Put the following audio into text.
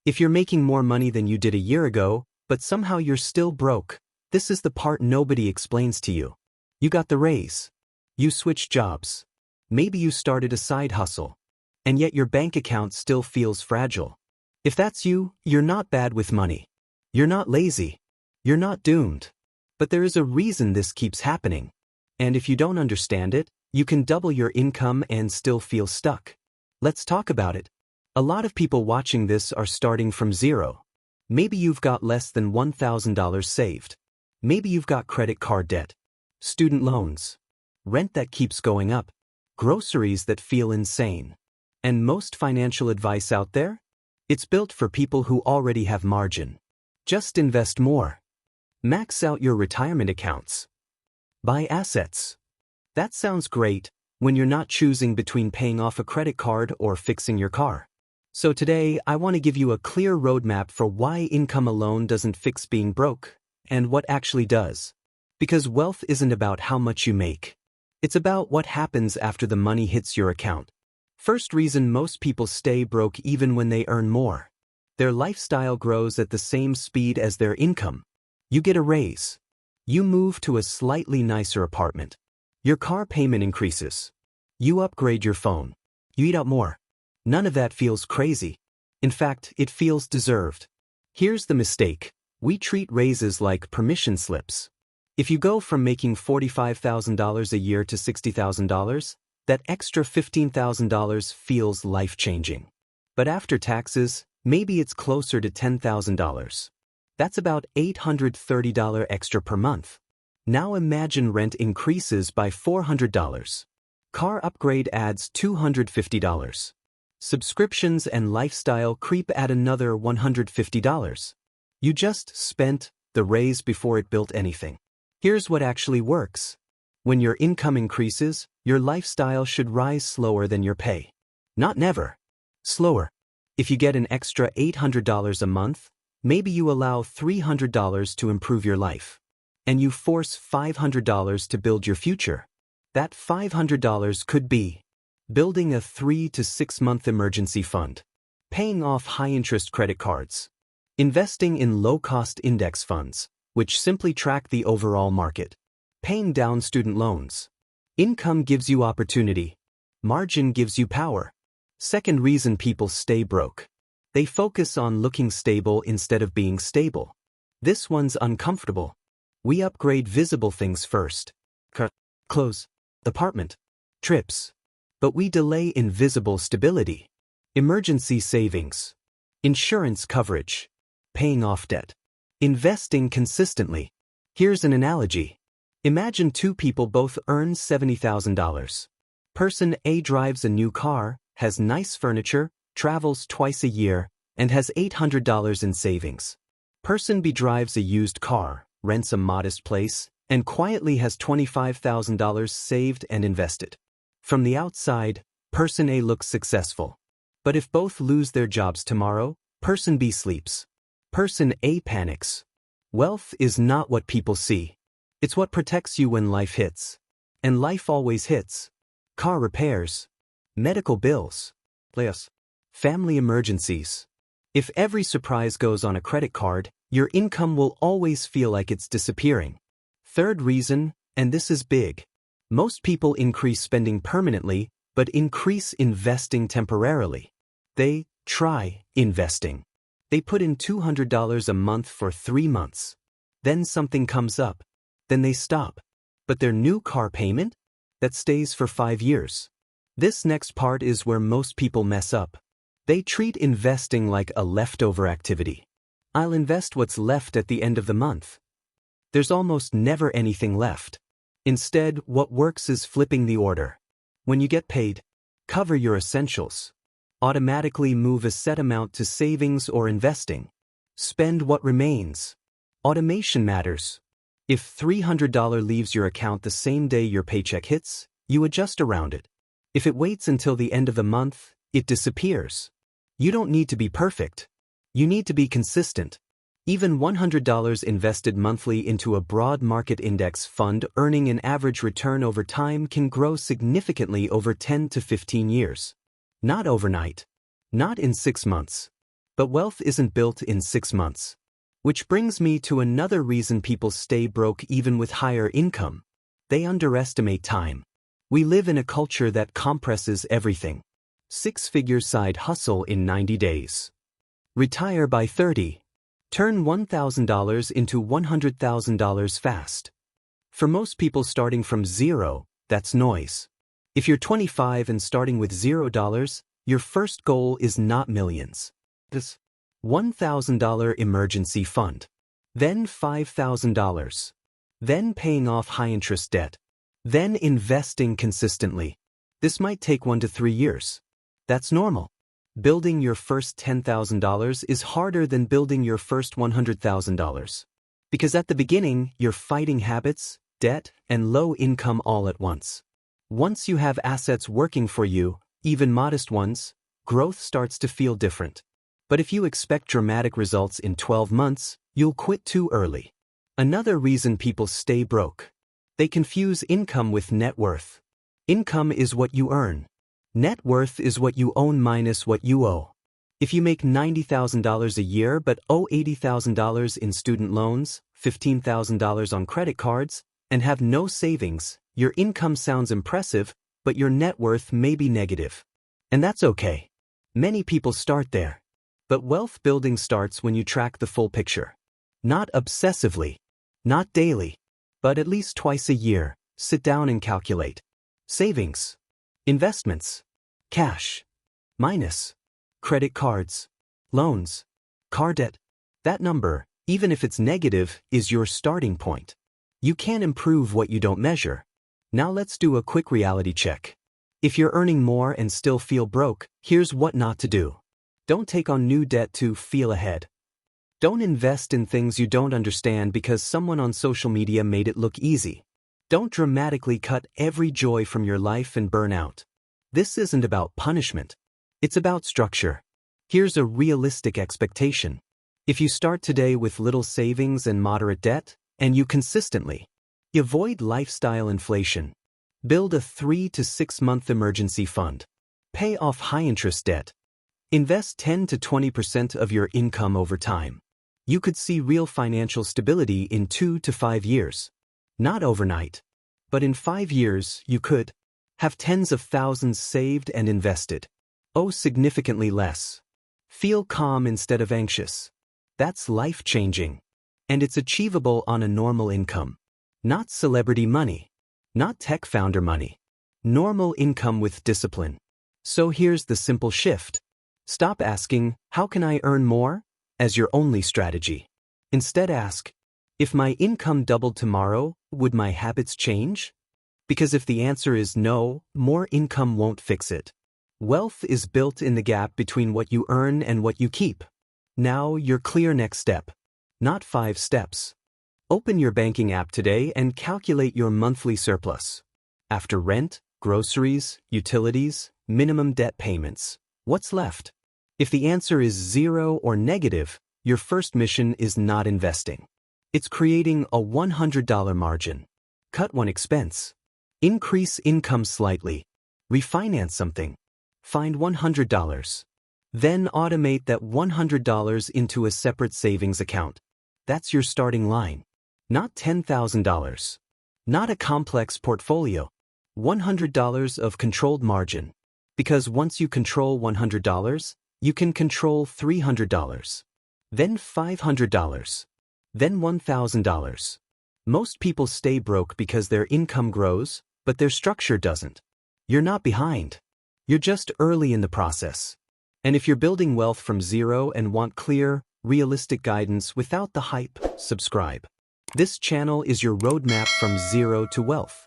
If you're making more money than you did a year ago, but somehow you're still broke, this is the part nobody explains to you. You got the raise. You switched jobs. Maybe you started a side hustle. And yet your bank account still feels fragile. If that's you, you're not bad with money. You're not lazy. You're not doomed. But there is a reason this keeps happening. And if you don't understand it, you can double your income and still feel stuck. Let's talk about it. A lot of people watching this are starting from zero. Maybe you've got less than $1,000 saved. Maybe you've got credit card debt, student loans, rent that keeps going up, groceries that feel insane. And most financial advice out there? It's built for people who already have margin. Just invest more. Max out your retirement accounts. Buy assets. That sounds great when you're not choosing between paying off a credit card or fixing your car. So today, I want to give you a clear roadmap for why income alone doesn't fix being broke, and what actually does. Because wealth isn't about how much you make. It's about what happens after the money hits your account. First reason most people stay broke even when they earn more. Their lifestyle grows at the same speed as their income. You get a raise. You move to a slightly nicer apartment. Your car payment increases. You upgrade your phone. You eat out more. None of that feels crazy. In fact, it feels deserved. Here's the mistake. We treat raises like permission slips. If you go from making $45,000 a year to $60,000, that extra $15,000 feels life-changing. But after taxes, maybe it's closer to $10,000. That's about $830 extra per month. Now imagine rent increases by $400. Car upgrade adds $250. Subscriptions and lifestyle creep add another $150. You just spent the raise before it built anything. Here's what actually works. When your income increases, your lifestyle should rise slower than your pay. Not never. Slower. If you get an extra $800 a month, maybe you allow $300 to improve your life. And you force $500 to build your future. That $500 could be building a 3 to 6 month emergency fund, paying off high-interest credit cards, investing in low-cost index funds, which simply track the overall market, paying down student loans. Income gives you opportunity. Margin gives you power. Second reason people stay broke. They focus on looking stable instead of being stable. This one's uncomfortable. We upgrade visible things first. Clothes, apartment, trips. But we delay invisible stability. Emergency savings. Insurance coverage. Paying off debt. Investing consistently. Here's an analogy. Imagine two people both earn $70,000. Person A drives a new car, has nice furniture, travels twice a year, and has $800 in savings. Person B drives a used car, rents a modest place, and quietly has $25,000 saved and invested. From the outside, Person A looks successful. But if both lose their jobs tomorrow, Person B sleeps. Person A panics. Wealth is not what people see. It's what protects you when life hits. And life always hits. Car repairs. Medical bills. Family emergencies. If every surprise goes on a credit card, your income will always feel like it's disappearing. Third reason, and this is big. Most people increase spending permanently, but increase investing temporarily. They try investing. They put in $200 a month for 3 months. Then something comes up. Then they stop. But their new car payment? That stays for 5 years. This next part is where most people mess up. They treat investing like a leftover activity. I'll invest what's left at the end of the month. There's almost never anything left. Instead, what works is flipping the order. When you get paid, cover your essentials. Automatically move a set amount to savings or investing. Spend what remains. Automation matters. If $300 leaves your account the same day your paycheck hits, you adjust around it. If it waits until the end of the month, it disappears. You don't need to be perfect. You need to be consistent. Even $100 invested monthly into a broad market index fund earning an average return over time can grow significantly over 10 to 15 years. Not overnight. Not in 6 months. But wealth isn't built in 6 months. Which brings me to another reason people stay broke even with higher income. They underestimate time. We live in a culture that compresses everything. 6-figure side hustle in 90 days. Retire by 30. Turn $1,000 into $100,000 fast. For most people starting from zero, that's noise. If you're 25 and starting with $0, your first goal is not millions. This $1,000 emergency fund. Then $5,000. Then paying off high-interest debt. Then investing consistently. This might take 1 to 3 years. That's normal. Building your first $10,000 is harder than building your first $100,000. Because at the beginning, you're fighting habits, debt, and low income all at once. Once you have assets working for you, even modest ones, growth starts to feel different. But if you expect dramatic results in 12 months, you'll quit too early. Another reason people stay broke. They confuse income with net worth. Income is what you earn. Net worth is what you own minus what you owe. If you make $90,000 a year but owe $80,000 in student loans, $15,000 on credit cards, and have no savings, your income sounds impressive, but your net worth may be negative. And that's okay. Many people start there. But wealth building starts when you track the full picture. Not obsessively, not daily, but at least twice a year. Sit down and calculate. Savings, investments, cash, minus, credit cards, loans, car debt. That number, even if it's negative, is your starting point. You can't improve what you don't measure. Now let's do a quick reality check. If you're earning more and still feel broke, here's what not to do. Don't take on new debt to feel ahead. Don't invest in things you don't understand because someone on social media made it look easy. Don't dramatically cut every joy from your life and burn out. This isn't about punishment. It's about structure. Here's a realistic expectation. If you start today with little savings and moderate debt, and you consistently avoid lifestyle inflation, build a 3 to 6 month emergency fund, pay off high-interest debt, invest 10 to 20% of your income over time, you could see real financial stability in 2 to 5 years. Not overnight, but in 5 years you could have tens of thousands saved and invested, owe significantly less, feel calm instead of anxious. That's life-changing. And it's achievable on a normal income. Not celebrity money. Not tech founder money. Normal income with discipline. So here's the simple shift. Stop asking, how can I earn more? As your only strategy. Instead ask, if my income doubled tomorrow, would my habits change? Because if the answer is no, more income won't fix it. Wealth is built in the gap between what you earn and what you keep. Now your clear next step. Not 5 steps. Open your banking app today and calculate your monthly surplus. After rent, groceries, utilities, minimum debt payments, what's left? If the answer is 0 or negative, your first mission is not investing. It's creating a $100 margin. Cut one expense. Increase income slightly. Refinance something. Find $100. Then automate that $100 into a separate savings account. That's your starting line. Not $10,000. Not a complex portfolio. $100 of controlled margin. Because once you control $100, you can control $300. Then $500. Then $1,000. Most people stay broke because their income grows, but their structure doesn't. You're not behind. You're just early in the process. And if you're building wealth from zero and want clear, realistic guidance without the hype, subscribe. This channel is your roadmap from zero to wealth.